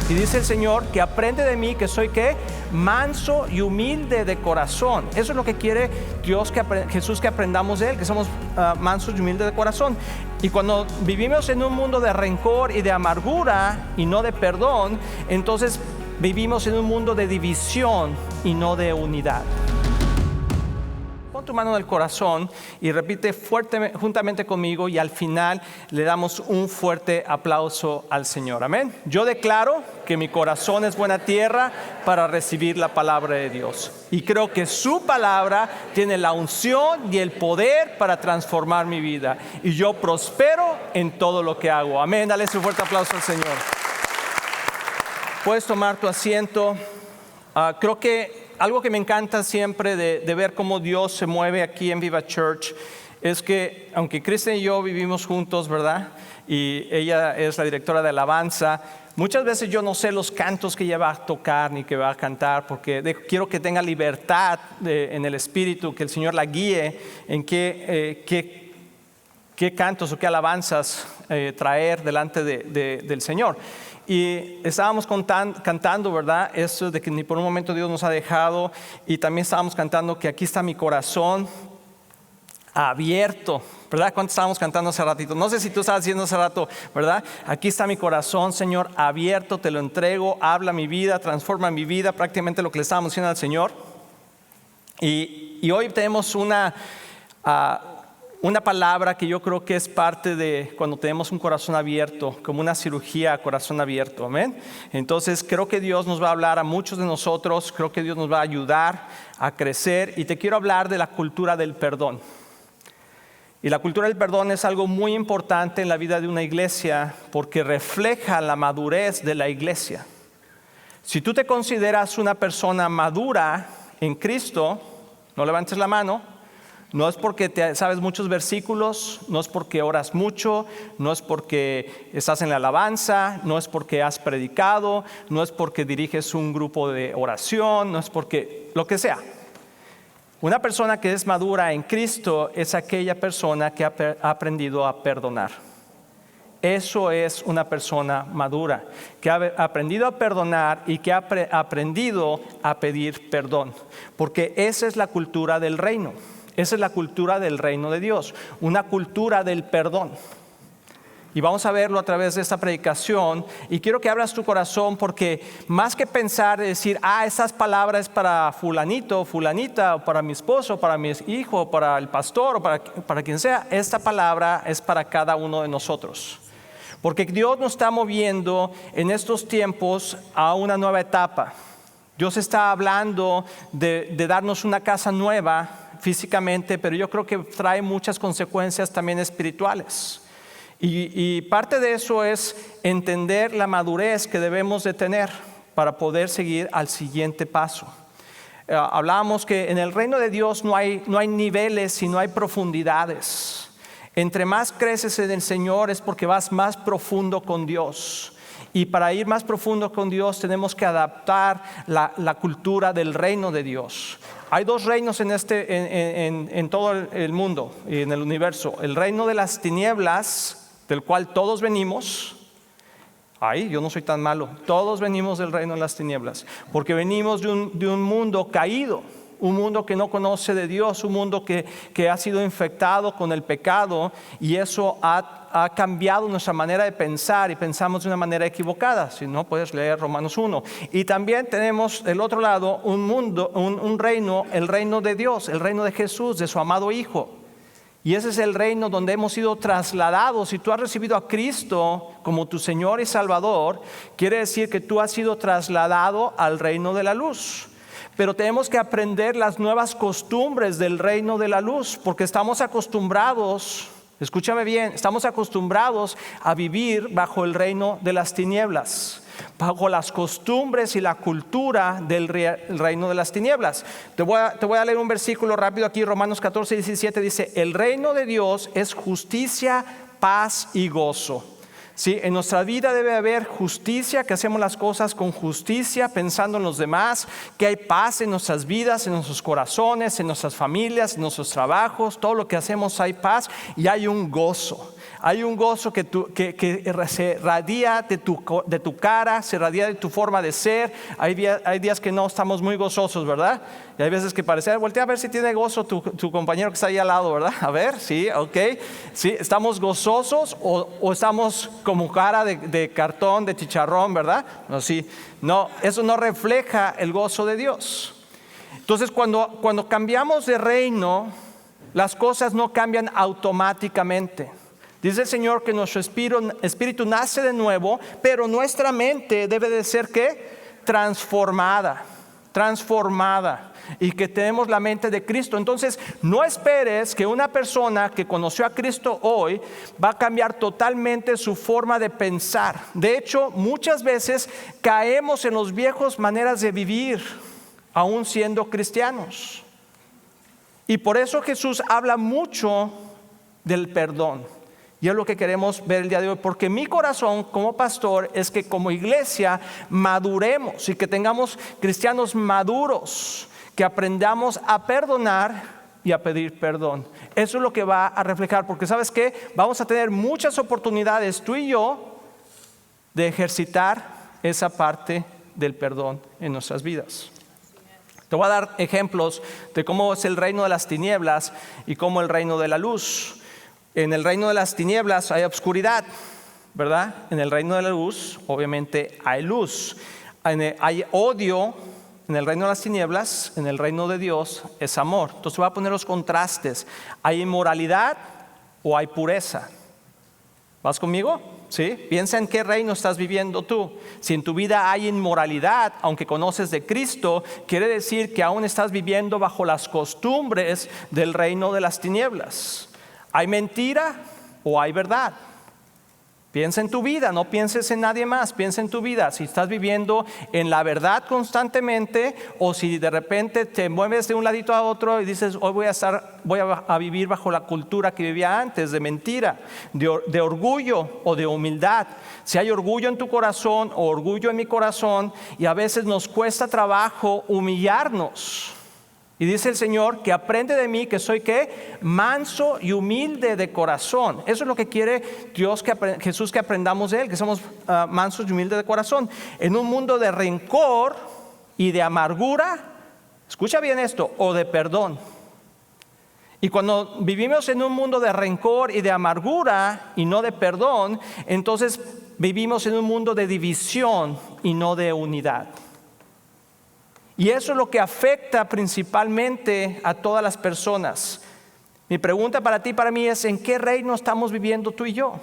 Y dice el Señor que aprende de mí, que soy ¿qué? Manso y humilde de corazón. Eso es lo que quiere Dios, Jesús, que aprendamos de Él, que somos mansos y humildes de corazón. Y cuando vivimos en un mundo de rencor y de amargura y no de perdón, entonces vivimos en un mundo de división y no de unidad. Pon tu mano en el corazón y repite fuertemente, juntamente conmigo, y al final le damos un fuerte aplauso al Señor. Amén. Yo declaro que mi corazón es buena tierra para recibir la palabra de Dios. Y creo que su palabra tiene la unción y el poder para transformar mi vida. Y yo prospero en todo lo que hago. Amén. Dale un fuerte aplauso al Señor. Puedes tomar tu asiento. Creo que algo que me encanta siempre de ver cómo Dios se mueve aquí en Viva Church es que, aunque Kristen y yo vivimos juntos, ¿verdad? Y ella es la directora de alabanza, muchas veces yo no sé los cantos que ella va a tocar ni que va a cantar, porque quiero que tenga libertad en el espíritu, que el Señor la guíe en qué cantos o qué alabanzas traer delante del Señor. Y estábamos cantando, ¿verdad? Eso de que ni por un momento Dios nos ha dejado. Y también estábamos cantando que aquí está mi corazón abierto, ¿verdad? ¿Cuánto estábamos cantando hace ratito? No sé si tú estabas diciendo hace rato, ¿verdad? Aquí está mi corazón, Señor, abierto, te lo entrego, habla mi vida, transforma mi vida, prácticamente lo que le estábamos diciendo al Señor. Y hoy tenemos una palabra que yo creo que es parte de cuando tenemos un corazón abierto, como una cirugía a corazón abierto, amén. Entonces creo que Dios nos va a hablar a muchos de nosotros, creo que Dios nos va a ayudar a crecer, y te quiero hablar de la cultura del perdón. Y la cultura del perdón es algo muy importante en la vida de una iglesia porque refleja la madurez de la iglesia. Si tú te consideras una persona madura en Cristo, no levantes la mano. No es porque te sabes muchos versículos, no es porque oras mucho, no es porque estás en la alabanza, no es porque has predicado, no es porque diriges un grupo de oración, no es porque lo que sea. Una persona que es madura en Cristo es aquella persona que ha aprendido a perdonar. Eso es una persona madura, que ha aprendido a perdonar y que ha aprendido a pedir perdón, porque esa es la cultura del reino. Esa es la cultura del reino de Dios, una cultura del perdón. Y vamos a verlo a través de esta predicación. Y quiero que abras tu corazón, porque más que pensar y decir, estas palabras para fulanito, fulanita, o para mi esposo, para mi hijo, para el pastor, o para quien sea, esta palabra es para cada uno de nosotros. Porque Dios nos está moviendo en estos tiempos a una nueva etapa. Dios está hablando de darnos una casa nueva físicamente, pero yo creo que trae muchas consecuencias también espirituales. Y parte de eso es entender la madurez que debemos de tener para poder seguir al siguiente paso. Hablábamos que en el reino de Dios no hay niveles, sino hay profundidades. Entre más creces en el Señor es porque vas más profundo con Dios. Y para ir más profundo con Dios tenemos que adaptar la cultura del reino de Dios. Hay dos reinos en todo el mundo y en el universo. El reino de las tinieblas, del cual todos venimos. Yo no soy tan malo. Todos venimos del reino de las tinieblas, porque venimos de un mundo caído. Un mundo que no conoce de Dios, un mundo que ha sido infectado con el pecado, y eso ha cambiado nuestra manera de pensar y pensamos de una manera equivocada. Si no, puedes leer Romanos 1. Y también tenemos del otro lado un reino, el reino de Dios, el reino de Jesús, de su amado Hijo. Y ese es el reino donde hemos sido trasladados. Si tú has recibido a Cristo como tu Señor y Salvador, quiere decir que tú has sido trasladado al reino de la luz. Pero tenemos que aprender las nuevas costumbres del reino de la luz, porque estamos acostumbrados, escúchame bien, estamos acostumbrados a vivir bajo el reino de las tinieblas, bajo las costumbres y la cultura del reino de las tinieblas. Te voy a leer un versículo rápido aquí, Romanos 14:17 dice: el reino de Dios es justicia, paz y gozo. Sí, en nuestra vida debe haber justicia, que hacemos las cosas con justicia, pensando en los demás, que hay paz en nuestras vidas, en nuestros corazones, en nuestras familias, en nuestros trabajos. Todo lo que hacemos hay paz y hay un gozo. Hay un gozo que se radia de tu cara, se radia de tu forma de ser. Hay días que no estamos muy gozosos, ¿verdad? Y hay veces que parece, voltea a ver si tiene gozo tu compañero que está ahí al lado, ¿verdad? A ver, sí, ok. Sí, ¿estamos gozosos o estamos como cara de cartón, de chicharrón, ¿verdad? No, sí. No, eso no refleja el gozo de Dios. Entonces, cuando cambiamos de reino, las cosas no cambian automáticamente. Dice el Señor que nuestro espíritu nace de nuevo, pero nuestra mente debe de ser ¿qué? Transformada, y que tenemos la mente de Cristo. Entonces, no esperes que una persona que conoció a Cristo hoy va a cambiar totalmente su forma de pensar. De hecho, muchas veces caemos en los viejos maneras de vivir, aún siendo cristianos. Y por eso Jesús habla mucho del perdón. Y es lo que queremos ver el día de hoy, porque mi corazón como pastor es que como iglesia maduremos y que tengamos cristianos maduros, que aprendamos a perdonar y a pedir perdón. Eso es lo que va a reflejar, porque ¿sabes qué? Vamos a tener muchas oportunidades, tú y yo, de ejercitar esa parte del perdón en nuestras vidas. Te voy a dar ejemplos de cómo es el reino de las tinieblas y cómo el reino de la luz. En el reino de las tinieblas hay oscuridad, ¿verdad? En el reino de la luz, obviamente, hay luz. Hay odio en el reino de las tinieblas, en el reino de Dios es amor. Entonces voy a poner los contrastes. ¿Hay inmoralidad o hay pureza? ¿Vas conmigo? ¿Sí? Piensa en qué reino estás viviendo tú. Si en tu vida hay inmoralidad, aunque conoces de Cristo, quiere decir que aún estás viviendo bajo las costumbres del reino de las tinieblas. ¿Hay mentira o hay verdad? Piensa en tu vida, no pienses en nadie más, piensa en tu vida. Si estás viviendo en la verdad constantemente o si de repente te mueves de un ladito a otro y dices, hoy voy a vivir bajo la cultura que vivía antes, de mentira, de orgullo o de humildad. Si hay orgullo en tu corazón o orgullo en mi corazón, y a veces nos cuesta trabajo humillarnos. Y dice el Señor que aprende de mí que soy ¿qué? Manso y humilde de corazón. Eso es lo que quiere Jesús que aprendamos de Él, que somos mansos y humildes de corazón. En un mundo de rencor y de amargura, escucha bien esto, o de perdón. Y cuando vivimos en un mundo de rencor y de amargura y no de perdón, entonces vivimos en un mundo de división y no de unidad. Y eso es lo que afecta principalmente a todas las personas. Mi pregunta para ti y para mí es, ¿en qué reino estamos viviendo tú y yo?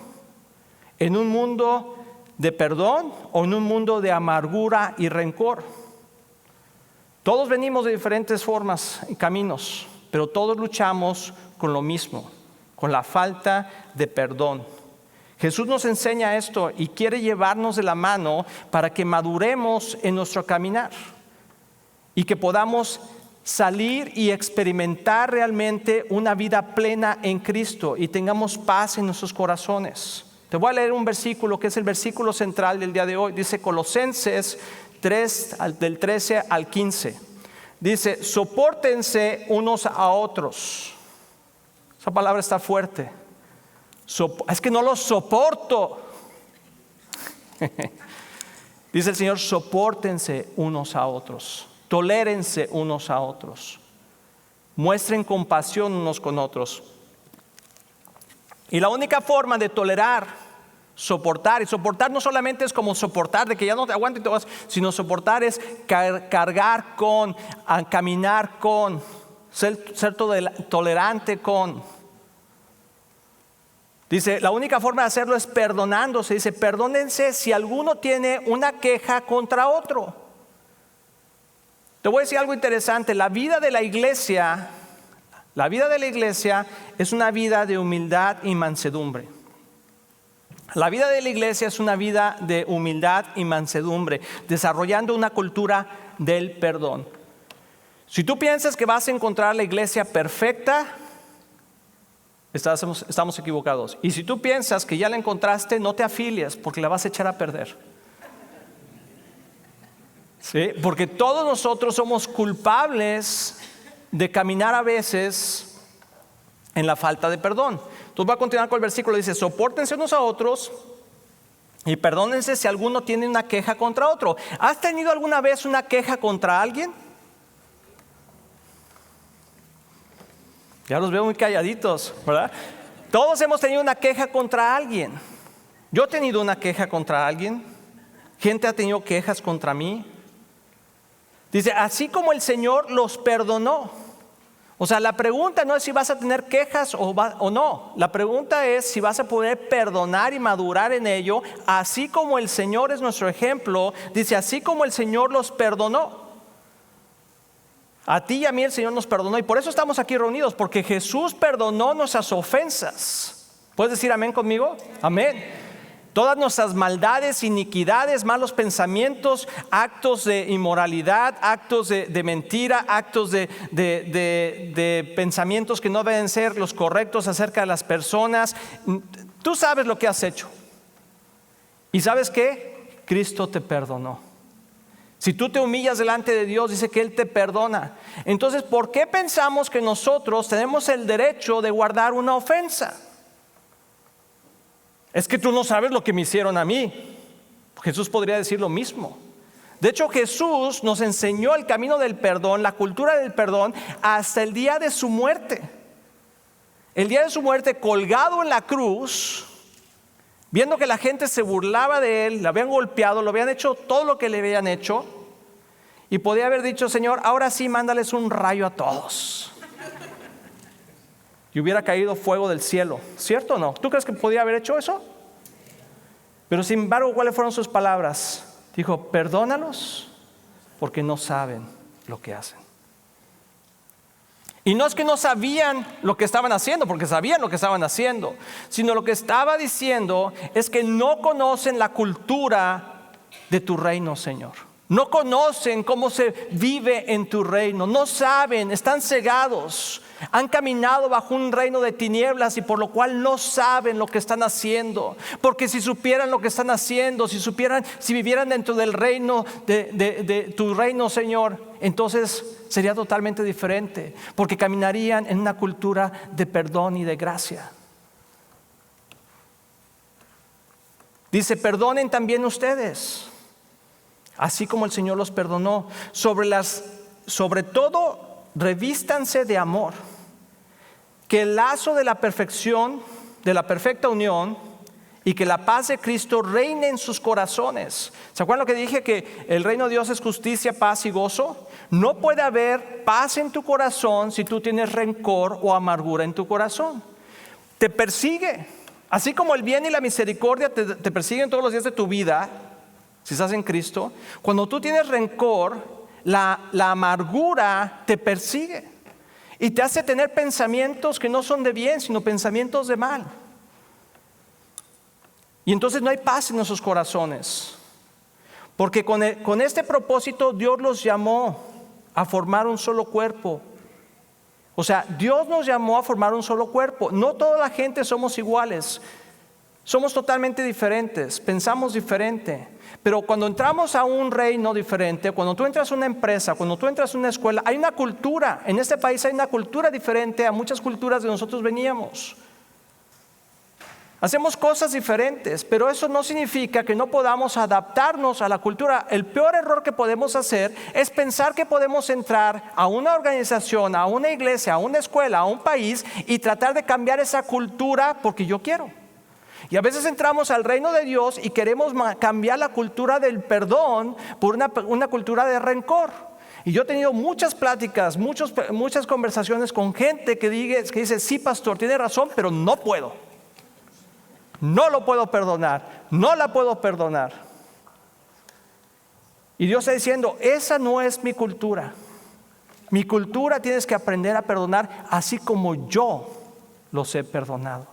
¿En un mundo de perdón o en un mundo de amargura y rencor? Todos venimos de diferentes formas y caminos, pero todos luchamos con lo mismo, con la falta de perdón. Jesús nos enseña esto y quiere llevarnos de la mano para que maduremos en nuestro caminar. Y que podamos salir y experimentar realmente una vida plena en Cristo y tengamos paz en nuestros corazones. Te voy a leer un versículo que es el versículo central del día de hoy. Dice Colosenses 3, del 13 al 15. Dice, sopórtense unos a otros. Esa palabra está fuerte. Es que no los soporto. Dice el Señor, sopórtense unos a otros. Tolérense unos a otros. Muestren compasión unos con otros. Y la única forma de tolerar, soportar, y soportar no solamente es como soportar, de que ya no te aguanto y te vas, sino soportar es cargar con, caminar con, ser tolerante con. Dice, la única forma de hacerlo es perdonándose. Dice, perdónense si alguno tiene una queja contra otro. Te voy a decir algo interesante, la vida de la iglesia es una vida de humildad y mansedumbre. La vida de la iglesia es una vida de humildad y mansedumbre, desarrollando una cultura del perdón. Si tú piensas que vas a encontrar la iglesia perfecta, estamos equivocados. Y si tú piensas que ya la encontraste, no te afilies porque la vas a echar a perder. ¿Sí? Porque todos nosotros somos culpables de caminar a veces en la falta de perdón. Entonces voy a continuar con el versículo, dice: sopórtense unos a otros y perdónense si alguno tiene una queja contra otro. ¿Has tenido alguna vez una queja contra alguien? Ya los veo muy calladitos, ¿verdad? Todos hemos tenido una queja contra alguien. Yo he tenido una queja contra alguien. Gente ha tenido quejas contra mí. Dice, así como el Señor los perdonó. O sea, la pregunta no es si vas a tener quejas o no. La pregunta es si vas a poder perdonar y madurar en ello. Así como el Señor es nuestro ejemplo. Dice, así como el Señor los perdonó. A ti y a mí el Señor nos perdonó. Y por eso estamos aquí reunidos. Porque Jesús perdonó nuestras ofensas. ¿Puedes decir amén conmigo? Amén. Todas nuestras maldades, iniquidades, malos pensamientos, actos de inmoralidad, actos de mentira, actos de pensamientos que no deben ser los correctos acerca de las personas. Tú sabes lo que has hecho. ¿Y sabes qué? Cristo te perdonó. Si tú te humillas delante de Dios, dice que Él te perdona. Entonces, ¿por qué pensamos que nosotros tenemos el derecho de guardar una ofensa? Es que tú no sabes lo que me hicieron a mí. Jesús podría decir lo mismo. De hecho, Jesús nos enseñó el camino del perdón, la cultura del perdón, hasta el día de su muerte. El día de su muerte, colgado en la cruz, viendo que la gente se burlaba de él, le habían golpeado, lo habían hecho todo lo que le habían hecho, y podía haber dicho: Señor, ahora sí, mándales un rayo a todos. Y hubiera caído fuego del cielo, ¿cierto o no? ¿Tú crees que podía haber hecho eso? Pero sin embargo, ¿cuáles fueron sus palabras? Dijo: perdónalos porque no saben lo que hacen. Y no es que no sabían lo que estaban haciendo, porque sabían lo que estaban haciendo, sino lo que estaba diciendo es que no conocen la cultura de tu reino, Señor. No conocen cómo se vive en tu reino, no saben, están cegados. Han caminado bajo un reino de tinieblas y por lo cual no saben lo que están haciendo. Porque si supieran lo que están haciendo, si vivieran dentro del reino de tu reino, Señor, entonces sería totalmente diferente. Porque caminarían en una cultura de perdón y de gracia. Dice: perdonen también ustedes, así como el Señor los perdonó. Sobre todo, revístanse de amor. Que el lazo de la perfección, de la perfecta unión, y que la paz de Cristo reine en sus corazones. ¿Se acuerdan lo que dije? Que el reino de Dios es justicia, paz y gozo. No puede haber paz en tu corazón si tú tienes rencor o amargura en tu corazón. Te persigue. Así como el bien y la misericordia te persiguen todos los días de tu vida, si estás en Cristo, cuando tú tienes rencor, la amargura te persigue. Y te hace tener pensamientos que no son de bien, sino pensamientos de mal. Y entonces no hay paz en nuestros corazones. Porque con este propósito Dios los llamó a formar un solo cuerpo. O sea, Dios nos llamó a formar un solo cuerpo. No toda la gente somos iguales. Somos totalmente diferentes, pensamos diferente. Pero cuando entramos a un reino diferente, cuando tú entras a una empresa, cuando tú entras a una escuela, hay una cultura. En este país hay una cultura diferente a muchas culturas de nosotros veníamos. Hacemos cosas diferentes, pero eso no significa que no podamos adaptarnos a la cultura. El peor error que podemos hacer es pensar que podemos entrar a una organización, a una iglesia, a una escuela, a un país y tratar de cambiar esa cultura porque yo quiero. Y a veces entramos al reino de Dios y queremos cambiar la cultura del perdón por una cultura de rencor. Y yo he tenido muchas pláticas, muchas conversaciones con gente que dice: sí, pastor, tiene razón, pero no puedo. No lo puedo perdonar, no la puedo perdonar. Y Dios está diciendo: esa no es mi cultura. Mi cultura tienes que aprender a perdonar así como yo los he perdonado.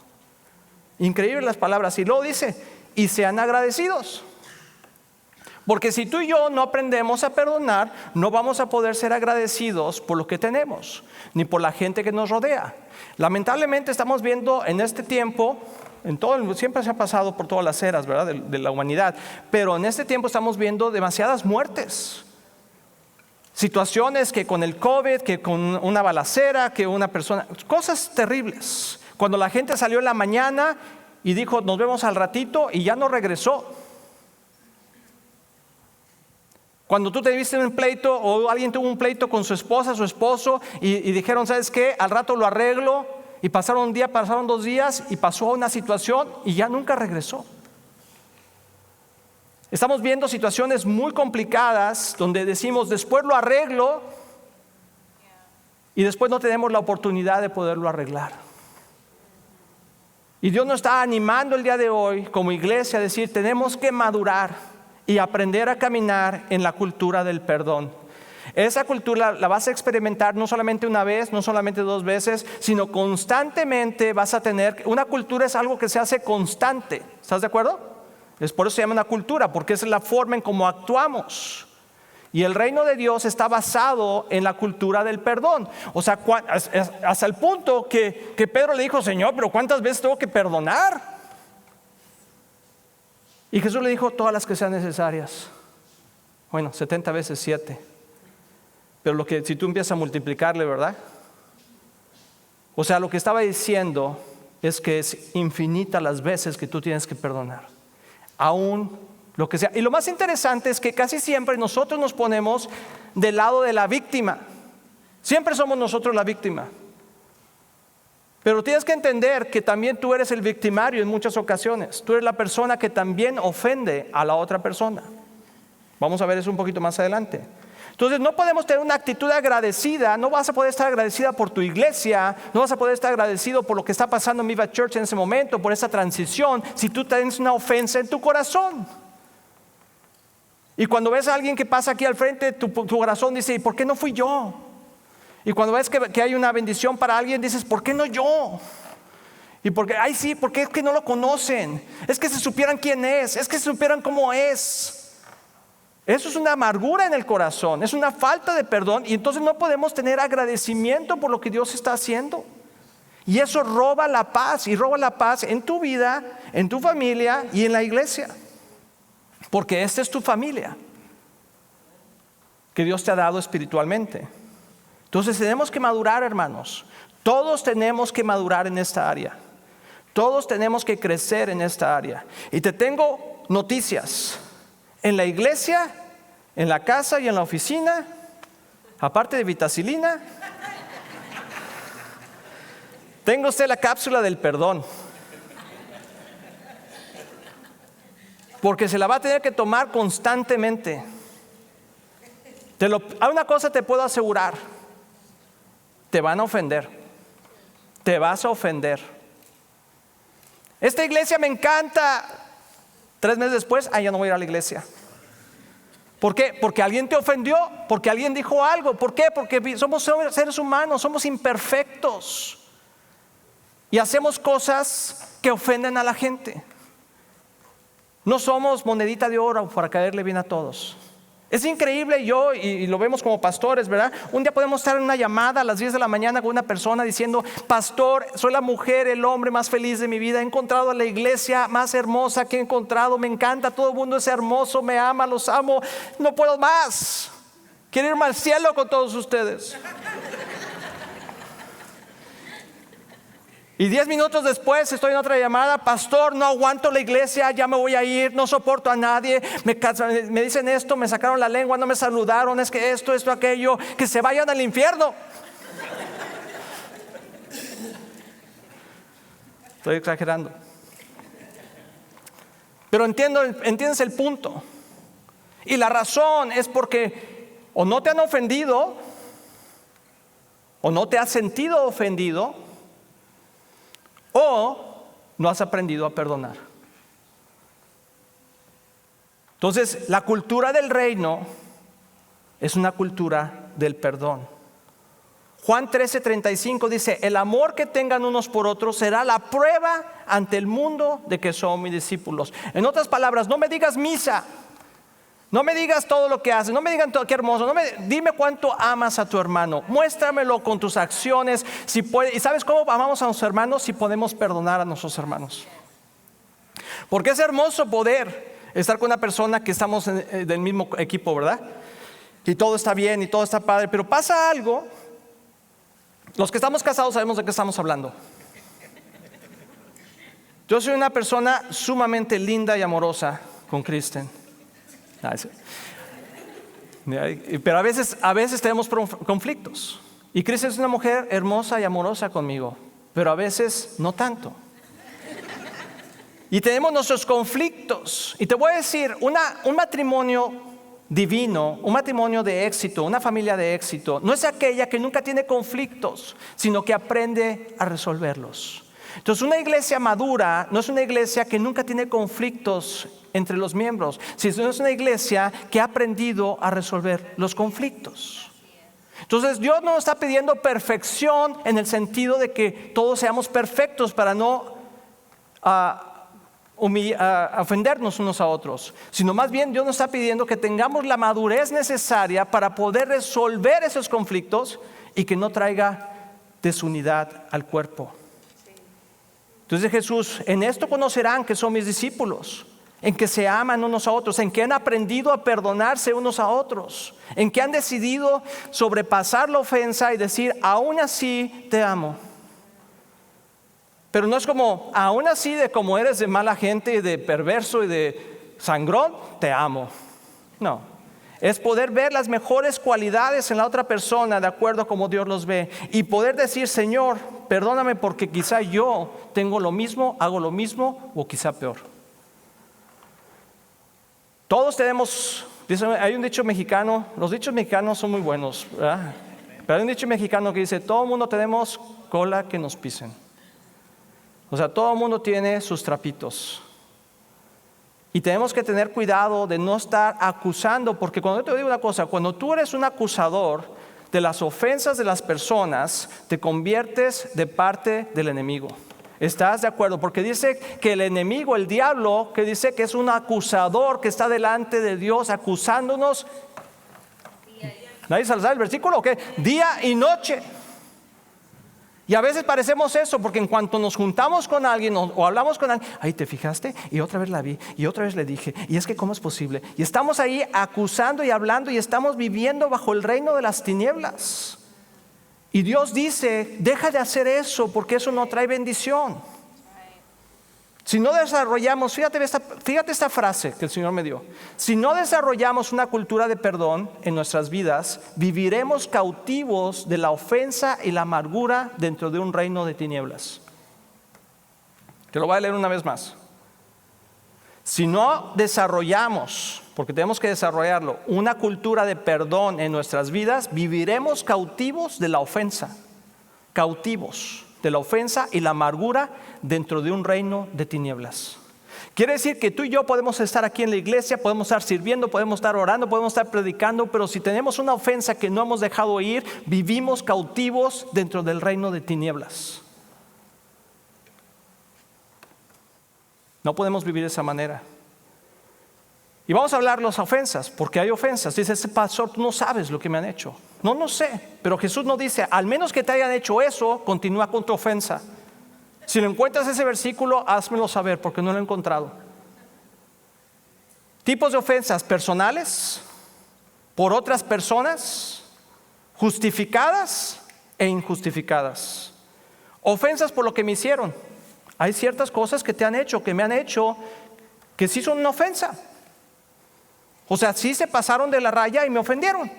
Increíbles las palabras. Y luego dice: y sean agradecidos. Porque si tú y yo no aprendemos a perdonar, no vamos a poder ser agradecidos por lo que tenemos, ni por la gente que nos rodea. Lamentablemente estamos viendo en este tiempo, siempre se ha pasado por todas las eras, ¿verdad?, de la humanidad, pero en este tiempo estamos viendo demasiadas muertes. Situaciones que con el COVID, que con una balacera, que una persona, cosas terribles. Cuando la gente salió en la mañana y dijo nos vemos al ratito y ya no regresó. Cuando tú te viste en un pleito o alguien tuvo un pleito con su esposa, su esposo y dijeron, ¿sabes qué? Al rato lo arreglo, y pasaron un día, pasaron 2 días y pasó una situación y ya nunca regresó. Estamos viendo situaciones muy complicadas donde decimos después lo arreglo y después no tenemos la oportunidad de poderlo arreglar. Y Dios nos está animando el día de hoy como iglesia a decir tenemos que madurar y aprender a caminar en la cultura del perdón. Esa cultura la vas a experimentar no solamente una vez, no solamente 2 veces, sino constantemente vas a tener. Una cultura es algo que se hace constante, ¿estás de acuerdo? Es por eso se llama una cultura, porque esa es la forma en cómo actuamos. Y el reino de Dios está basado en la cultura del perdón. O sea, hasta el punto que Pedro le dijo, Señor, pero ¿cuántas veces tengo que perdonar? Y Jesús le dijo, todas las que sean necesarias. Bueno, 70 veces 7. Pero si tú empiezas a multiplicarle, ¿verdad? O sea, lo que estaba diciendo es que es infinita las veces que tú tienes que perdonar. Aún lo que sea. Y lo más interesante es que casi siempre nosotros nos ponemos del lado de la víctima. Siempre somos nosotros la víctima. Pero tienes que entender que también tú eres el victimario en muchas ocasiones. Tú eres la persona que también ofende a la otra persona. Vamos a ver eso un poquito más adelante. Entonces no podemos tener una actitud agradecida. No vas a poder estar agradecida por tu iglesia. No vas a poder estar agradecido por lo que está pasando en Viva Church en ese momento, por esa transición, si tú tienes una ofensa en tu corazón. Y cuando ves a alguien que pasa aquí al frente, tu corazón dice, ¿y por qué no fui yo? Y cuando ves que hay una bendición para alguien, dices, ¿por qué no yo? Y porque, ay sí, porque es que no lo conocen. Es que si supieran quién es que si supieran cómo es. Eso es una amargura en el corazón, es una falta de perdón. Y entonces no podemos tener agradecimiento por lo que Dios está haciendo. Y eso roba la paz, y roba la paz en tu vida, en tu familia y en la iglesia. Porque esta es tu familia que Dios te ha dado espiritualmente. Entonces tenemos que madurar, hermanos. Todos tenemos que madurar en esta área. Todos tenemos que crecer en esta área. Y te tengo noticias. En la iglesia, en la casa y en la oficina, aparte de vitacilina, tenga usted la cápsula del perdón. Porque se la va a tener que tomar constantemente. Una cosa te puedo asegurar. Te van a ofender. Te vas a ofender. Esta iglesia me encanta. 3 meses después, ya no voy a ir a la iglesia. ¿Por qué? Porque alguien te ofendió. Porque alguien dijo algo. ¿Por qué? Porque somos seres humanos. Somos imperfectos. Y hacemos cosas que ofenden a la gente. No somos monedita de oro para caerle bien a todos. Es increíble, y lo vemos como pastores, ¿verdad? Un día podemos estar en una llamada a las 10 de la mañana con una persona diciendo, pastor, soy la mujer, el hombre más feliz de mi vida. He encontrado a la iglesia más hermosa que he encontrado. Me encanta, todo el mundo es hermoso, me ama, los amo. No puedo más. Quiero irme al cielo con todos ustedes. Y 10 minutos después estoy en otra llamada, pastor, no aguanto la iglesia, ya me voy a ir, no soporto a nadie, me dicen esto, me sacaron la lengua, no me saludaron, es que esto, aquello, que se vayan al infierno. Estoy exagerando. Pero entiendes el punto. Y la razón es porque o no te han ofendido, o no te has sentido ofendido, o no has aprendido a perdonar. Entonces, la cultura del reino es una cultura del perdón. Juan 13:35 dice, el amor que tengan unos por otros será la prueba ante el mundo de que son mis discípulos. En otras palabras, no me digas misa, No me digas todo lo que haces, no me digan todo, qué hermoso, dime cuánto amas a tu hermano, muéstramelo con tus acciones, si puedes. ¿Y sabes cómo amamos a nuestros hermanos? Si podemos perdonar a nuestros hermanos. Porque es hermoso poder estar con una persona que estamos del mismo equipo, ¿verdad? Y todo está bien y todo está padre, pero pasa algo. Los que estamos casados sabemos de qué estamos hablando. Yo soy una persona sumamente linda y amorosa con Kristen. Pero a veces tenemos conflictos. Y Kristen es una mujer hermosa y amorosa conmigo, pero a veces no tanto. Y tenemos nuestros conflictos. Y te voy a decir, un matrimonio divino, un matrimonio de éxito, una familia de éxito, no es aquella que nunca tiene conflictos, sino que aprende a resolverlos. Entonces, una iglesia madura no es una iglesia que nunca tiene conflictos entre los miembros, sino es una iglesia que ha aprendido a resolver los conflictos. Entonces, Dios no nos está pidiendo perfección en el sentido de que todos seamos perfectos para no ofendernos unos a otros, sino más bien Dios nos está pidiendo que tengamos la madurez necesaria para poder resolver esos conflictos y que no traiga desunidad al cuerpo. Entonces Jesús, en esto conocerán que son mis discípulos, en que se aman unos a otros, en que han aprendido a perdonarse unos a otros, en que han decidido sobrepasar la ofensa y decir, aún así te amo. Pero no es como, aún así de como eres de mala gente y de perverso y de sangrón, te amo. No, es poder ver las mejores cualidades en la otra persona de acuerdo a como Dios los ve. Y poder decir, Señor, perdóname porque quizá yo tengo lo mismo, hago lo mismo o quizá peor. Todos tenemos, hay un dicho mexicano, los dichos mexicanos son muy buenos, ¿verdad? Pero hay un dicho mexicano que dice, todo el mundo tenemos cola que nos pisen. O sea, todo el mundo tiene sus trapitos. Y tenemos que tener cuidado de no estar acusando, porque cuando yo te digo una cosa, cuando tú eres un acusador de las ofensas de las personas, te conviertes de parte del enemigo. ¿Estás de acuerdo? Porque dice que el enemigo, el diablo, que dice que es un acusador que está delante de Dios acusándonos. ¿Nadie sabe el versículo o qué? Día y noche. Y a veces parecemos eso, porque en cuanto nos juntamos con alguien o hablamos con alguien, ay, ¿te fijaste? Y otra vez la vi, y otra vez le dije, y es que ¿cómo es posible? Y estamos ahí acusando y hablando y estamos viviendo bajo el reino de las tinieblas. Y Dios dice, deja de hacer eso, porque eso no trae bendición. Si no desarrollamos, fíjate esta frase que el Señor me dio. Si no desarrollamos una cultura de perdón en nuestras vidas, viviremos cautivos de la ofensa y la amargura dentro de un reino de tinieblas. Te lo voy a leer una vez más. Si no desarrollamos, porque tenemos que desarrollarlo, una cultura de perdón en nuestras vidas, viviremos cautivos de la ofensa. Cautivos de la ofensa y la amargura dentro de un reino de tinieblas. Quiere decir que tú y yo podemos estar aquí en la iglesia, podemos estar sirviendo, podemos estar orando, podemos estar predicando, pero si tenemos una ofensa que no hemos dejado ir, vivimos cautivos dentro del reino de tinieblas. No podemos vivir de esa manera. Y vamos a hablar de las ofensas, porque hay ofensas. Dice, ese pastor, tú no sabes lo que me han hecho. No sé, pero Jesús nos dice, al menos que te hayan hecho eso, continúa con tu ofensa. Si lo encuentras ese versículo, házmelo saber, porque no lo he encontrado. Tipos de ofensas personales, por otras personas, justificadas e injustificadas. Ofensas por lo que me hicieron. Hay ciertas cosas que te han hecho, que me han hecho, que sí son una ofensa. O sea, sí se pasaron de la raya y me ofendieron.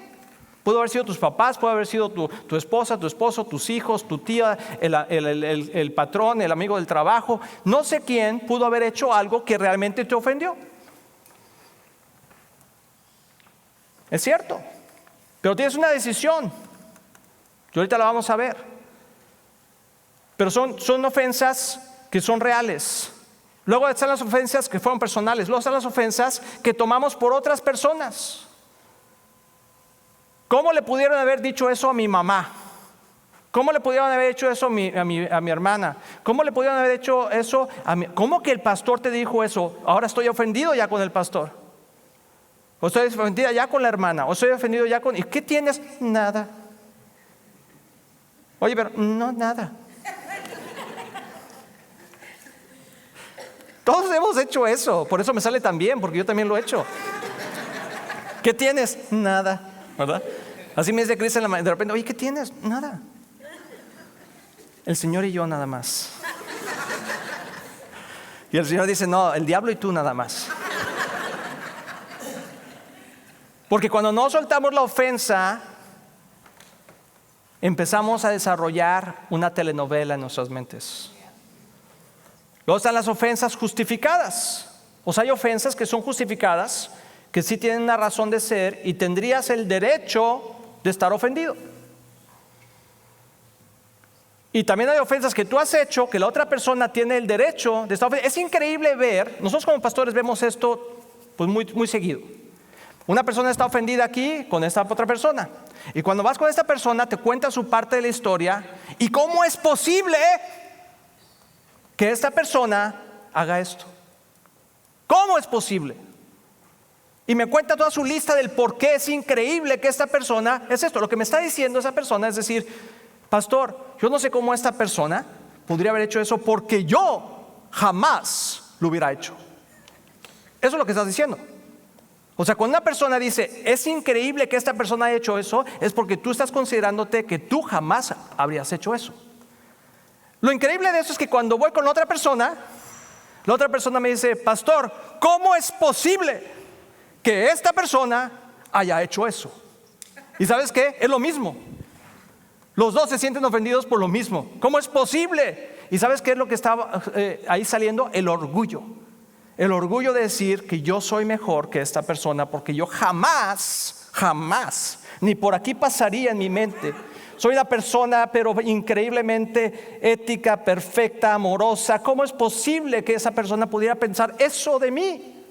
Pudo haber sido tus papás, puede haber sido tu esposa, tu esposo, tus hijos, tu tía, el patrón, el amigo del trabajo. No sé quién pudo haber hecho algo que realmente te ofendió. Es cierto. Pero tienes una decisión. Y ahorita la vamos a ver. Pero son ofensas que son reales. Luego están las ofensas que fueron personales. Luego están las ofensas que tomamos por otras personas. ¿Cómo le pudieron haber dicho eso a mi mamá? ¿Cómo le pudieron haber hecho eso a mi hermana? ¿Cómo le pudieron haber hecho eso a mí? ¿Cómo que el pastor te dijo eso? Ahora estoy ofendido ya con el pastor. O estoy ofendida ya con la hermana, o estoy ofendido ya con... ¿Y qué tienes? Nada. Oye, pero no, nada. Todos hemos hecho eso, por eso me sale tan bien, porque yo también lo he hecho. ¿Qué tienes? Nada, ¿verdad? Así me dice Cris de repente, oye, ¿qué tienes? Nada. El Señor y yo nada más. Y el Señor dice, no, el diablo y tú nada más. Porque cuando no soltamos la ofensa, empezamos a desarrollar una telenovela en nuestras mentes. Luego están las ofensas justificadas. O sea, hay ofensas que son justificadas, que sí tienen una razón de ser y tendrías el derecho de estar ofendido. Y también hay ofensas que tú has hecho, que la otra persona tiene el derecho de estar ofendido. Es increíble ver, nosotros como pastores vemos esto pues muy seguido. Una persona está ofendida aquí con esta otra persona. Y cuando vas con esta persona te cuenta su parte de la historia. ¿Y cómo es posible que esta persona haga esto? ¿Cómo es posible? Y me cuenta toda su lista del por qué es increíble que esta persona es esto. Lo que me está diciendo esa persona es decir, pastor, yo no sé cómo esta persona podría haber hecho eso porque yo jamás lo hubiera hecho. Eso es lo que estás diciendo. O sea, cuando una persona dice, es increíble que esta persona haya hecho eso, es porque tú estás considerándote que tú jamás habrías hecho eso. Lo increíble de eso es que cuando voy con la otra persona me dice, pastor, ¿cómo es posible que esta persona haya hecho eso? ¿Y sabes qué? Es lo mismo. Los dos se sienten ofendidos por lo mismo. ¿Cómo es posible? ¿Y sabes qué es lo que estaba ahí saliendo? El orgullo. El orgullo de decir que yo soy mejor que esta persona porque yo jamás, ni por aquí pasaría en mi mente. Soy una persona pero increíblemente ética, perfecta, amorosa. ¿Cómo es posible que esa persona pudiera pensar eso de mí?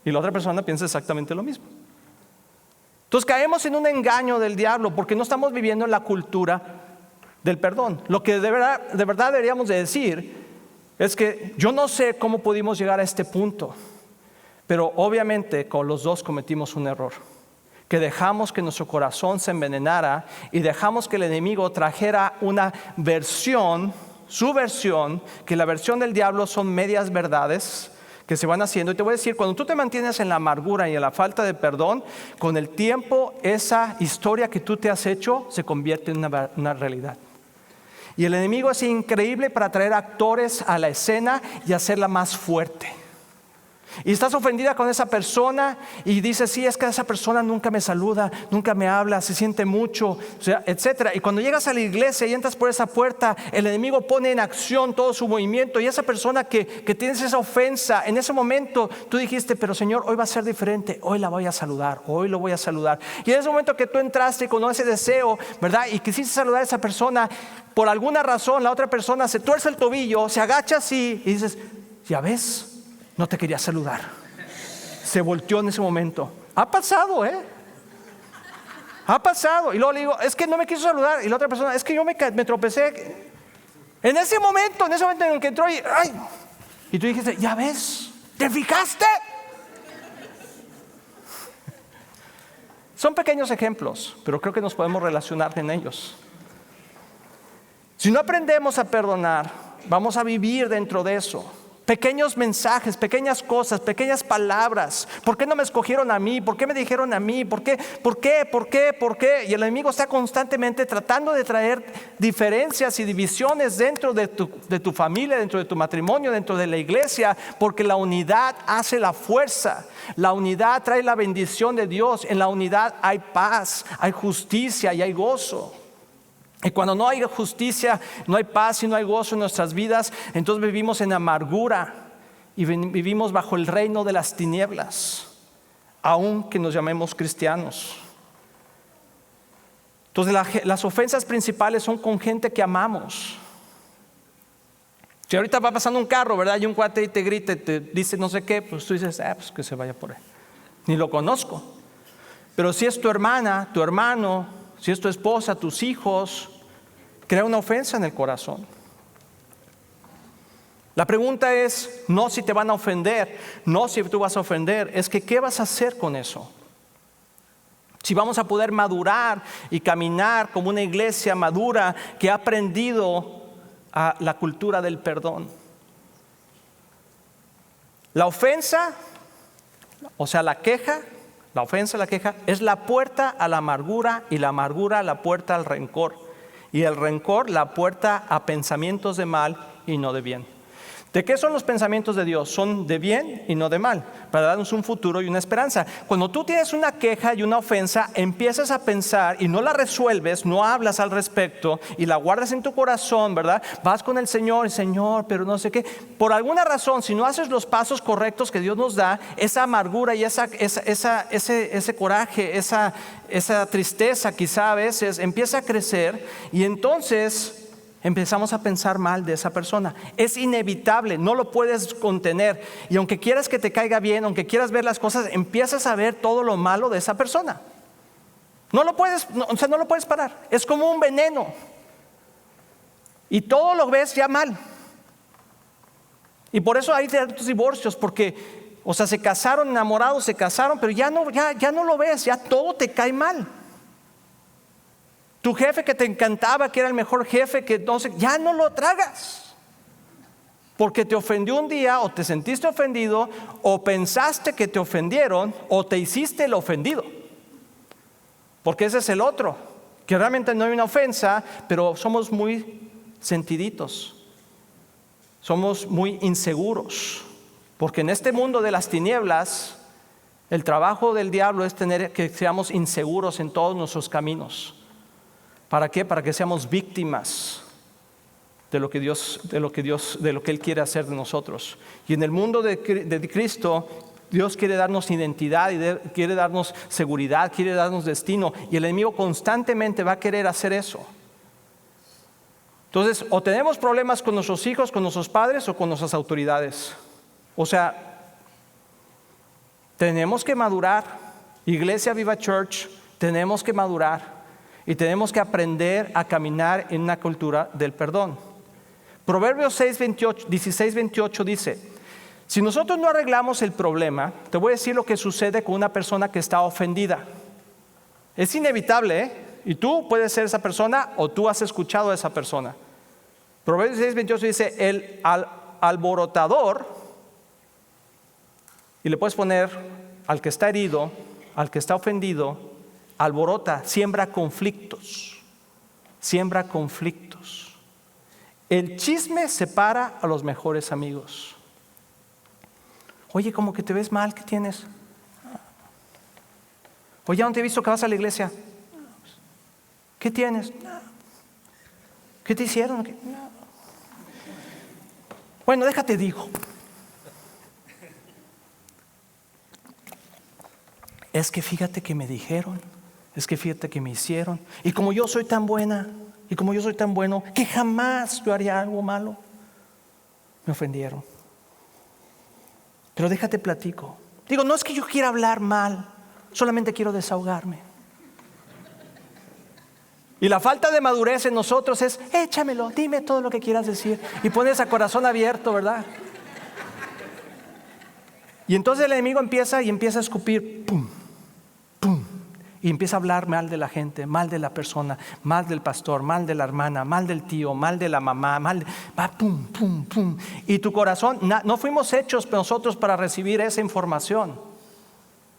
Y la otra persona piensa exactamente lo mismo. Entonces caemos en un engaño del diablo porque no estamos viviendo en la cultura del perdón. Lo que de verdad deberíamos de decir es que yo no sé cómo pudimos llegar a este punto, pero obviamente con los dos cometimos un error. Que dejamos que nuestro corazón se envenenara y dejamos que el enemigo trajera una versión, su versión, que la versión del diablo son medias verdades que se van haciendo. Y te voy a decir, cuando tú te mantienes en la amargura y en la falta de perdón, con el tiempo esa historia que tú te has hecho se convierte en una realidad. Y el enemigo es increíble para traer actores a la escena y hacerla más fuerte. Y estás ofendida con esa persona y dices, sí, es que esa persona nunca me saluda, nunca me habla, se siente mucho, o sea, etcétera. Y cuando llegas a la iglesia y entras por esa puerta, el enemigo pone en acción todo su movimiento. Y esa persona que tienes esa ofensa, en ese momento tú dijiste, pero Señor, hoy va a ser diferente, hoy la voy a saludar, hoy lo voy a saludar. Y en ese momento que tú entraste con ese deseo, ¿verdad? Y quisiste saludar a esa persona, por alguna razón la otra persona se tuerce el tobillo, se agacha así y dices, ya ves, no te quería saludar. Se volteó en ese momento. Ha pasado, ha pasado. Y luego le digo, es que no me quiso saludar. Y la otra persona, es que yo me tropecé. En ese momento en el que entró y tú dijiste, ya ves, ¿te fijaste? Son pequeños ejemplos, pero creo que nos podemos relacionar en ellos. Si no aprendemos a perdonar, vamos a vivir dentro de eso. Pequeños mensajes, pequeñas cosas, pequeñas palabras. ¿Por qué no me escogieron a mí? ¿Por qué me dijeron a mí? ¿Por qué? Y el enemigo está constantemente tratando de traer diferencias y divisiones dentro de tu familia, dentro de tu matrimonio, dentro de la iglesia, porque la unidad hace la fuerza. La unidad trae la bendición de Dios. En la unidad hay paz, hay justicia y hay gozo. Y cuando no hay justicia, no hay paz y no hay gozo en nuestras vidas, entonces vivimos en amargura y vivimos bajo el reino de las tinieblas, aunque nos llamemos cristianos. Entonces las ofensas principales son con gente que amamos. Si ahorita va pasando un carro, ¿verdad? Y un cuate y te grita y te dice no sé qué, pues tú dices, pues que se vaya por ahí. Ni lo conozco. Pero si es tu hermana, tu hermano, si es tu esposa, tus hijos, crea una ofensa en el corazón. La pregunta es, no si te van a ofender, no si tú vas a ofender, es que ¿qué vas a hacer con eso? Si vamos a poder madurar y caminar como una iglesia madura que ha aprendido a la cultura del perdón. La ofensa, o sea, la queja, la ofensa, la queja, es la puerta a la amargura y la amargura la puerta al rencor. Y el rencor la puerta a pensamientos de mal y no de bien. ¿De qué son los pensamientos de Dios? Son de bien y no de mal, para darnos un futuro y una esperanza. Cuando tú tienes una queja y una ofensa, empiezas a pensar y no la resuelves, no hablas al respecto y la guardas en tu corazón, ¿verdad? Vas con el Señor, pero no sé qué. Por alguna razón, si no haces los pasos correctos que Dios nos da, esa amargura y ese coraje, esa tristeza quizá a veces empieza a crecer y entonces empezamos a pensar mal de esa persona. Es inevitable, no lo puedes contener. Y aunque quieras que te caiga bien, aunque quieras ver las cosas, empiezas a ver todo lo malo de esa persona. No lo puedes parar. Es como un veneno. Y todo lo ves ya mal. Y por eso hay tantos divorcios, porque, se casaron enamorados, pero ya no lo ves, ya todo te cae mal. Tu jefe que te encantaba, que era el mejor jefe, que entonces ya no lo tragas. Porque te ofendió un día, o te sentiste ofendido, o pensaste que te ofendieron, o te hiciste el ofendido. Porque ese es el otro, que realmente no hay una ofensa, pero somos muy sentiditos. Somos muy inseguros. Porque en este mundo de las tinieblas, el trabajo del diablo es tener que seamos inseguros en todos nuestros caminos. ¿Para qué? Para que seamos víctimas de lo que Él quiere hacer de nosotros. Y en el mundo de Cristo, Dios quiere darnos identidad, y quiere darnos seguridad, quiere darnos destino. Y el enemigo constantemente va a querer hacer eso. Entonces, o tenemos problemas con nuestros hijos, con nuestros padres o con nuestras autoridades. Tenemos que madurar. Iglesia Viva Church, tenemos que madurar. Y tenemos que aprender a caminar en una cultura del perdón. Proverbios 16:28 dice, si nosotros no arreglamos el problema, te voy a decir lo que sucede con una persona que está ofendida. Es inevitable, ¿eh? Y tú puedes ser esa persona o tú has escuchado a esa persona. Proverbios 16:28 dice, el alborotador, y le puedes poner al que está herido, al que está ofendido, alborota, siembra conflictos. El chisme separa a los mejores amigos. Oye, como que te ves mal, ¿qué tienes? Oye, ya no te he visto que vas a la iglesia. ¿Qué tienes? ¿Qué te hicieron? Bueno, déjate digo. Es que fíjate que me dijeron. Es que fíjate que me hicieron. Y como yo soy tan buena, y como yo soy tan bueno, que jamás yo haría algo malo, me ofendieron. Pero déjate platico. Digo, no es que yo quiera hablar mal, solamente quiero desahogarme. Y la falta de madurez en nosotros es, échamelo, dime todo lo que quieras decir. Y pones a corazón abierto, ¿verdad? Y entonces el enemigo empieza a escupir, pum, pum. Y empieza a hablar mal de la gente, mal de la persona, mal del pastor, mal de la hermana, mal del tío, mal de la mamá, va pum, pum, pum. Y tu corazón, no fuimos hechos nosotros para recibir esa información.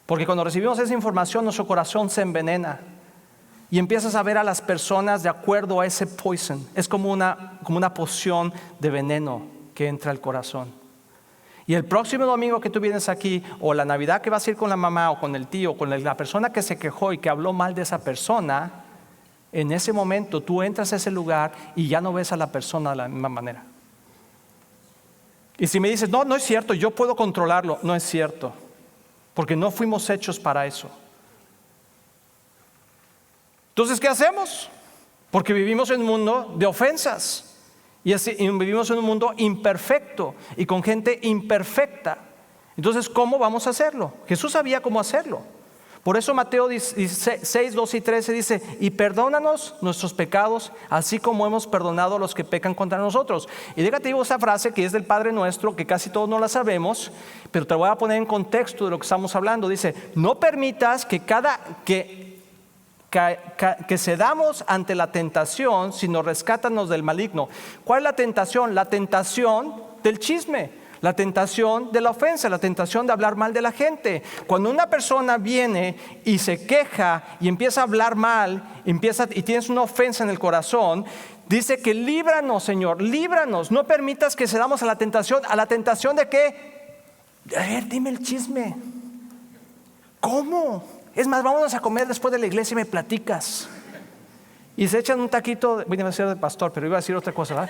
Porque cuando recibimos esa información, nuestro corazón se envenena. Y empiezas a ver a las personas de acuerdo a ese poison. Es como una poción de veneno que entra al corazón. Y el próximo domingo que tú vienes aquí, o la Navidad que vas a ir con la mamá, o con el tío, o con la persona que se quejó y que habló mal de esa persona, en ese momento tú entras a ese lugar y ya no ves a la persona de la misma manera. Y si me dices, no es cierto, yo puedo controlarlo, no es cierto, porque no fuimos hechos para eso. Entonces, ¿qué hacemos? Porque vivimos en un mundo de ofensas. Y vivimos en un mundo imperfecto y con gente imperfecta. Entonces, ¿cómo vamos a hacerlo? Jesús sabía cómo hacerlo. Por eso Mateo 6, 12 y 13 dice: y perdónanos nuestros pecados, así como hemos perdonado a los que pecan contra nosotros. Y déjate digo esa frase que es del Padre Nuestro, que casi todos no la sabemos, pero te voy a poner en contexto de lo que estamos hablando. Dice: no permitas que cedamos ante la tentación, sino rescátanos del maligno. ¿Cuál es la tentación? La tentación del chisme, la tentación de la ofensa, la tentación de hablar mal de la gente. Cuando una persona viene y se queja y empieza a hablar mal, y tienes una ofensa en el corazón, dice que líbranos, Señor, líbranos. No permitas que cedamos a la tentación de que, a ver, dime el chisme. ¿Cómo? Es más, vámonos a comer después de la iglesia y me platicas. Y se echan un taquito, voy a decir del pastor, pero iba a decir otra cosa, ¿verdad?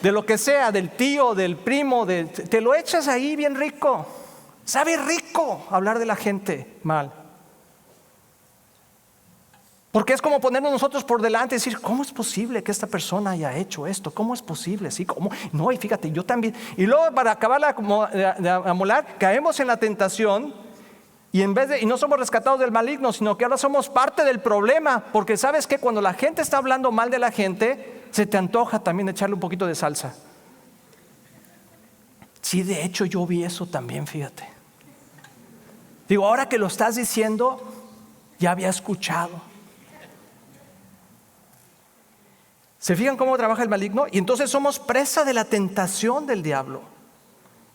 De lo que sea, del tío, del primo, te lo echas ahí bien rico. Sabe rico hablar de la gente mal. Porque es como ponernos nosotros por delante y decir: ¿cómo es posible que esta persona haya hecho esto? ¿Cómo es posible? ¿Sí? ¿Cómo? No, y fíjate, yo también. Y luego, para acabarla de amolar, caemos en la tentación y no somos rescatados del maligno, sino que ahora somos parte del problema. Porque sabes que cuando la gente está hablando mal de la gente, se te antoja también echarle un poquito de salsa. Sí, de hecho yo vi eso también, fíjate. Digo, ahora que lo estás diciendo, ya había escuchado. ¿Se fijan cómo trabaja el maligno? Y entonces somos presa de la tentación del diablo.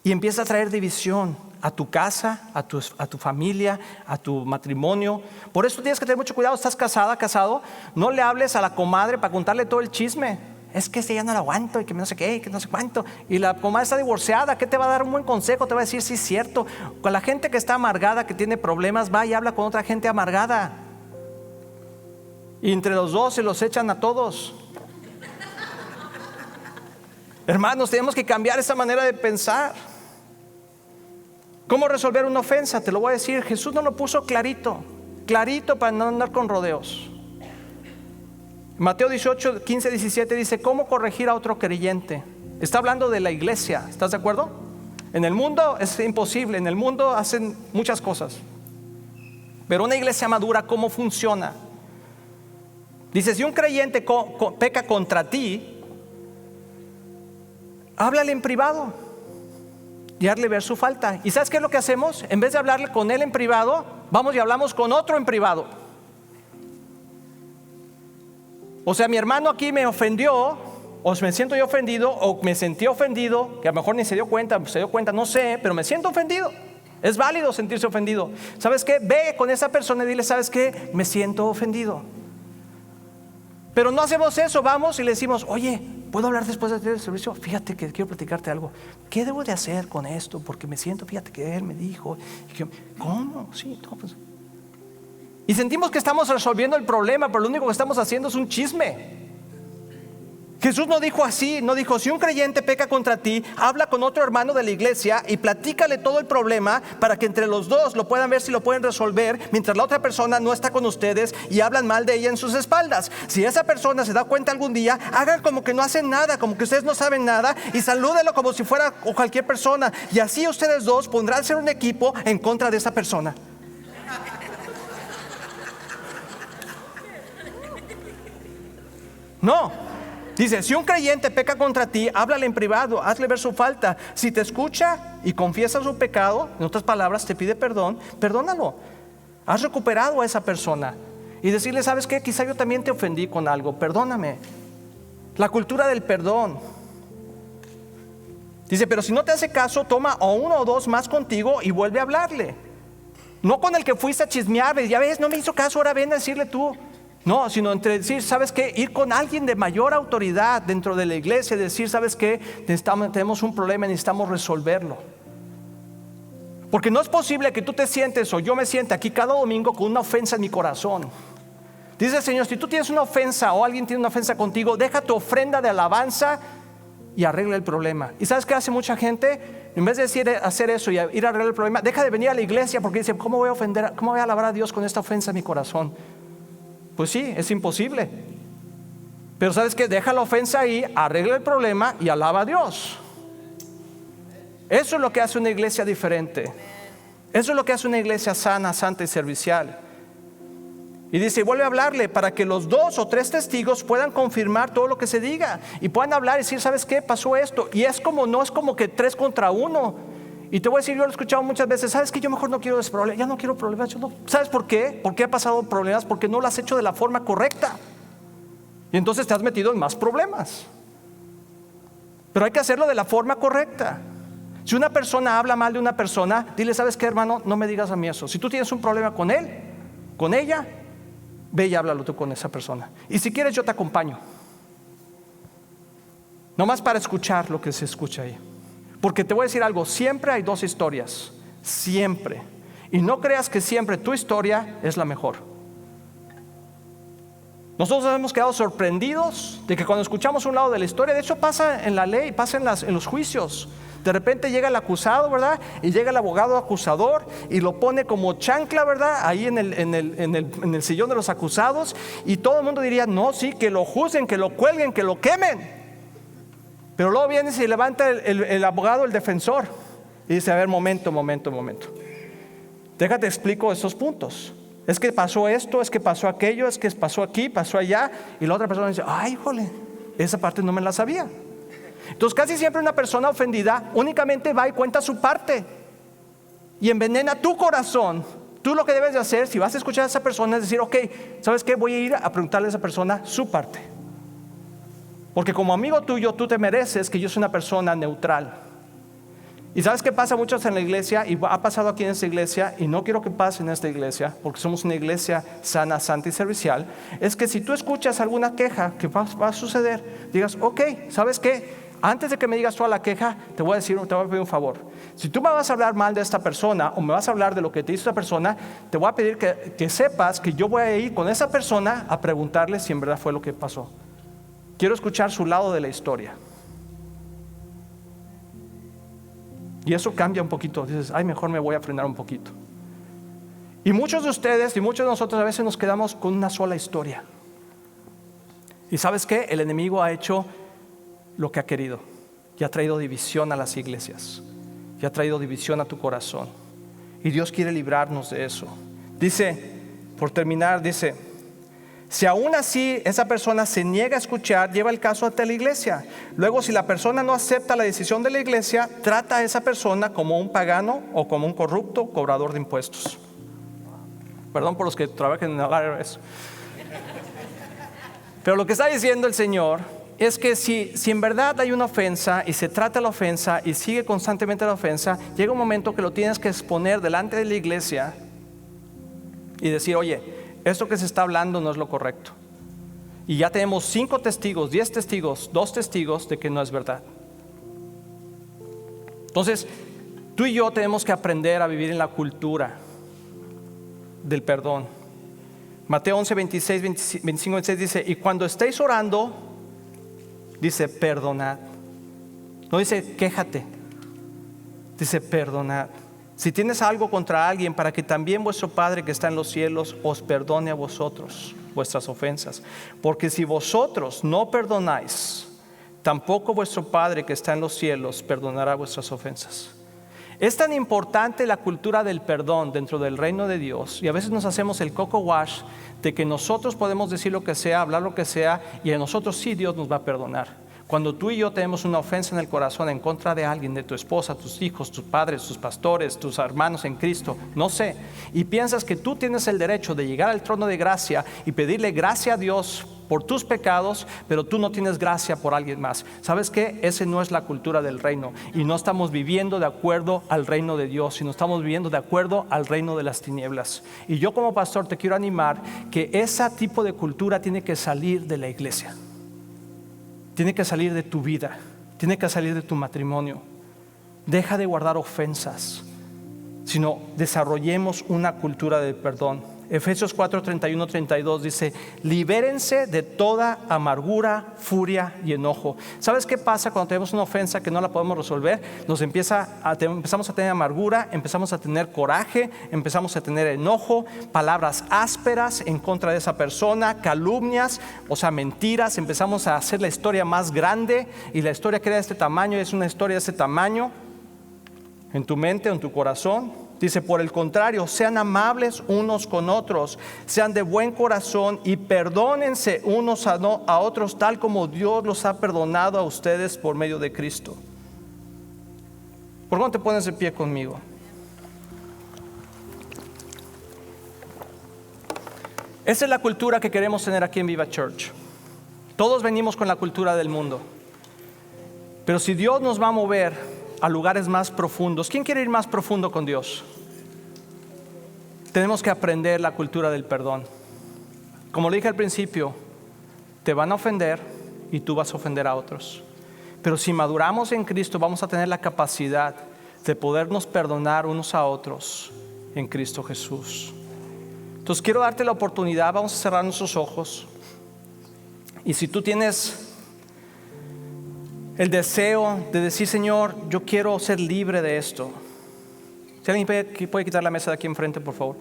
Y empieza a traer división a tu casa, a tu familia, a tu matrimonio. Por eso tienes que tener mucho cuidado. Estás casada, casado, no le hables a la comadre para contarle todo el chisme. Es que ya no la aguanto y que no sé qué, que no sé cuánto. Y la comadre está divorciada, ¿qué te va a dar un buen consejo? Te va a decir: sí, es cierto. Con la gente que está amargada, que tiene problemas, va y habla con otra gente amargada. Y entre los dos se los echan a todos. Hermanos, tenemos que cambiar esa manera de pensar. ¿Cómo resolver una ofensa? Te lo voy a decir. Jesús nos lo puso clarito para no andar con rodeos. Mateo 18, 15, 17 dice: ¿cómo corregir a otro creyente? Está hablando de la iglesia, ¿estás de acuerdo? En el mundo es imposible, en el mundo hacen muchas cosas. Pero una iglesia madura, ¿cómo funciona? Dice: si un creyente peca contra ti, háblale en privado y hazle ver su falta. ¿Y sabes qué es lo que hacemos? En vez de hablarle con él en privado, vamos y hablamos con otro en privado. O sea, mi hermano aquí me ofendió, o me siento yo ofendido, o me sentí ofendido, que a lo mejor ni se dio cuenta, no sé, pero me siento ofendido. Es válido sentirse ofendido. ¿Sabes qué? Ve con esa persona y dile: ¿sabes qué? Me siento ofendido. Pero no hacemos eso, vamos y le decimos: oye, ¿puedo hablar después del servicio? Fíjate que quiero platicarte algo. ¿Qué debo de hacer con esto? Porque me siento, fíjate que él me dijo. ¿Cómo? Sí, no, pues. Y sentimos que estamos resolviendo el problema, pero lo único que estamos haciendo es un chisme. Jesús no dijo así, no dijo: si un creyente peca contra ti, habla con otro hermano de la iglesia y platícale todo el problema para que entre los dos lo puedan ver si lo pueden resolver, mientras la otra persona no está con ustedes y hablan mal de ella en sus espaldas. Si esa persona se da cuenta algún día, hagan como que no hacen nada, como que ustedes no saben nada, y salúdenlo como si fuera cualquier persona. Y así ustedes dos podrán ser un equipo en contra de esa persona. No. Dice: si un creyente peca contra ti, háblale en privado, hazle ver su falta. Si te escucha y confiesa su pecado, en otras palabras, te pide perdón, perdónalo. Has recuperado a esa persona. Y decirle: ¿sabes qué? Quizá yo también te ofendí con algo, perdóname. La cultura del perdón. Dice: pero si no te hace caso, toma a uno o dos más contigo y vuelve a hablarle. No con el que fuiste a chismear, ya ves, no me hizo caso, ahora ven a decirle tú. No, sino entre decir: ¿sabes qué? Ir con alguien de mayor autoridad dentro de la iglesia y decir: ¿sabes qué? Tenemos un problema y necesitamos resolverlo. Porque no es posible que tú te sientes o yo me sienta aquí cada domingo con una ofensa en mi corazón. Dice el Señor: si tú tienes una ofensa o alguien tiene una ofensa contigo, deja tu ofrenda de alabanza y arregla el problema. ¿Y sabes qué hace mucha gente? En vez de hacer eso y ir a arreglar el problema, deja de venir a la iglesia porque dice: ¿cómo voy a alabar a Dios con esta ofensa en mi corazón? Pues sí, es imposible. Pero ¿sabes qué? Deja la ofensa ahí, arregla el problema y alaba a Dios. Eso es lo que hace una iglesia diferente. Eso es lo que hace una iglesia sana, santa y servicial. Y dice, vuelve a hablarle para que los 2 o 3 testigos puedan confirmar todo lo que se diga. Y puedan hablar y decir, ¿sabes qué? Pasó esto. Y no es como que 3 contra 1. Y te voy a decir, yo lo he escuchado muchas veces, ¿sabes qué? Yo mejor no quiero problemas, ya no quiero problemas. ¿Sabes por qué? ¿Por qué ha pasado problemas? Porque no lo has hecho de la forma correcta. Y entonces te has metido en más problemas. Pero hay que hacerlo de la forma correcta. Si una persona habla mal de una persona, dile, ¿sabes qué, hermano? No me digas a mí eso. Si tú tienes un problema con él, con ella, ve y háblalo tú con esa persona. Y si quieres, yo te acompaño. Nomás para escuchar lo que se escucha ahí. Porque te voy a decir algo, siempre hay 2 historias. Siempre. Y no creas que siempre tu historia es la mejor. Nosotros hemos quedado sorprendidos de que cuando escuchamos un lado de la historia, de hecho pasa en la ley, pasa en los juicios. De repente llega el acusado, ¿verdad? Y llega el abogado acusador y lo pone como chancla, ¿verdad? Ahí en el sillón de los acusados. Y todo el mundo diría, no, sí, que lo juzguen, que lo cuelguen, que lo quemen. Pero luego viene y se levanta el abogado, el defensor. Y dice, a ver, momento. Déjate explico estos puntos. Es que pasó esto, es que pasó aquello, es que pasó aquí, pasó allá. Y la otra persona dice, ay, híjole, esa parte no me la sabía. Entonces casi siempre una persona ofendida únicamente va y cuenta su parte y envenena tu corazón. Tú lo que debes de hacer, si vas a escuchar a esa persona, es decir, ok, ¿sabes qué? Voy a ir a preguntarle a esa persona su parte. Porque como amigo tuyo, tú te mereces que yo sea una persona neutral. Y ¿sabes qué pasa muchos en la iglesia? Y ha pasado aquí en esta iglesia, y no quiero que pase en esta iglesia, porque somos una iglesia sana, santa y servicial. Es que si tú escuchas alguna queja que va a suceder, digas, ok, ¿sabes qué? Antes de que me digas toda la queja, te voy a pedir un favor. Si tú me vas a hablar mal de esta persona o me vas a hablar de lo que te hizo esta persona, te voy a pedir que sepas que yo voy a ir con esa persona a preguntarle si en verdad fue lo que pasó. Quiero escuchar su lado de la historia. Y eso cambia un poquito. Dices, ay, mejor me voy a frenar un poquito. Y muchos de ustedes y muchos de nosotros a veces nos quedamos con una sola historia. ¿Y sabes qué? El enemigo ha hecho lo que ha querido y ha traído división a las iglesias y ha traído división a tu corazón, y Dios quiere librarnos de eso. Dice, por terminar, dice, si aún así esa persona se niega a escuchar, lleva el caso ante la iglesia. Luego, si la persona no acepta la decisión de la iglesia, trata a esa persona como un pagano o como un corrupto cobrador de impuestos. Perdón por los que trabajan en el IRS. Pero lo que está diciendo el Señor es que si en verdad hay una ofensa y se trata la ofensa y sigue constantemente la ofensa, llega un momento que lo tienes que exponer delante de la iglesia y decir, oye, esto que se está hablando no es lo correcto. Y ya tenemos 5 testigos, 10 testigos, 2 testigos de que no es verdad. Entonces, tú y yo tenemos que aprender a vivir en la cultura del perdón. Mateo 11, 26, 25, 26 dice, y cuando estéis orando, dice, perdonad. No dice, quéjate. Dice, perdonad. Si tienes algo contra alguien, para que también vuestro Padre que está en los cielos os perdone a vosotros vuestras ofensas. Porque si vosotros no perdonáis, tampoco vuestro Padre que está en los cielos perdonará vuestras ofensas. Es tan importante la cultura del perdón dentro del reino de Dios, y a veces nos hacemos el coco wash de que nosotros podemos decir lo que sea, hablar lo que sea, y a nosotros sí Dios nos va a perdonar. Cuando tú y yo tenemos una ofensa en el corazón en contra de alguien, de tu esposa, tus hijos, tus padres, tus pastores, tus hermanos en Cristo, no sé, y piensas que tú tienes el derecho de llegar al trono de gracia y pedirle gracia a Dios por tus pecados, pero tú no tienes gracia por alguien más. ¿Sabes qué? Esa no es la cultura del reino, y no estamos viviendo de acuerdo al reino de Dios, sino estamos viviendo de acuerdo al reino de las tinieblas. Y yo como pastor te quiero animar que ese tipo de cultura tiene que salir de la iglesia. Tiene que salir de tu vida, tiene que salir de tu matrimonio. Deja de guardar ofensas, sino desarrollemos una cultura de perdón. Efesios 4, 31, 32 dice, libérense de toda amargura, furia y enojo. ¿Sabes qué pasa cuando tenemos una ofensa que no la podemos resolver? Empezamos a tener amargura, empezamos a tener coraje, empezamos a tener enojo, palabras ásperas en contra de esa persona, calumnias, o sea, mentiras. Empezamos a hacer la historia más grande, y la historia que era de este tamaño es una historia de este tamaño en tu mente, en tu corazón. Dice, por el contrario, sean amables unos con otros, sean de buen corazón y perdónense unos a otros, tal como Dios los ha perdonado a ustedes por medio de Cristo. ¿Por qué no te pones de pie conmigo? Esa es la cultura que queremos tener aquí en Viva Church. Todos venimos con la cultura del mundo. Pero si Dios nos va a mover a lugares más profundos, ¿quién quiere ir más profundo con Dios? Tenemos que aprender la cultura del perdón. Como le dije al principio, te van a ofender y tú vas a ofender a otros. Pero si maduramos en Cristo, vamos a tener la capacidad de podernos perdonar unos a otros en Cristo Jesús. Entonces quiero darte la oportunidad, vamos a cerrar nuestros ojos. Y si tú tienes el deseo de decir, Señor, yo quiero ser libre de esto. Si alguien puede quitar la mesa de aquí enfrente, por favor.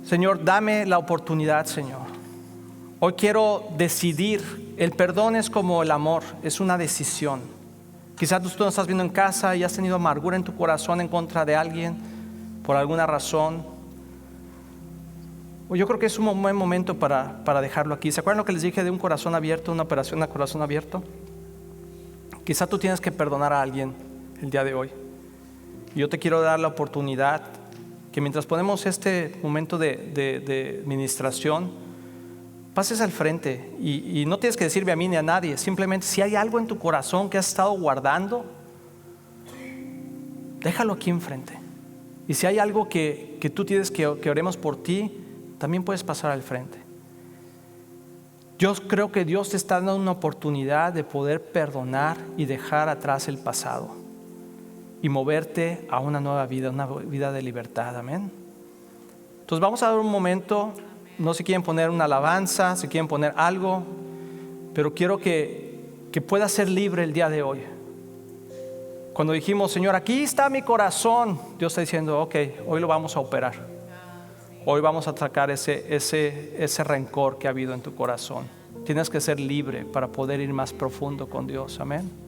Señor, dame la oportunidad, Señor. Hoy quiero decidir. El perdón es como el amor, es una decisión. Quizás tú no estás viendo en casa y has tenido amargura en tu corazón en contra de alguien por alguna razón. Yo creo que es un buen momento para dejarlo aquí. ¿Se acuerdan lo que les dije de un corazón abierto, una operación a corazón abierto? Quizá tú tienes que perdonar a alguien el día de hoy. Y yo te quiero dar la oportunidad que mientras ponemos este momento de ministración, pases al frente y no tienes que decirme a mí ni a nadie. Simplemente si hay algo en tu corazón que has estado guardando, déjalo aquí enfrente. Y si hay algo que tú tienes que oremos por ti, también puedes pasar al frente. Yo creo que Dios te está dando una oportunidad de poder perdonar y dejar atrás el pasado y moverte a una nueva vida, una vida de libertad. Amén. Entonces vamos a dar un momento. No se quieren poner una alabanza, se quieren poner algo, pero quiero que puedas ser libre el día de hoy. Cuando dijimos, Señor, aquí está mi corazón, Dios está diciendo, ok, hoy lo vamos a operar. Hoy vamos a sacar ese rencor que ha habido en tu corazón. Tienes que ser libre para poder ir más profundo con Dios. Amén.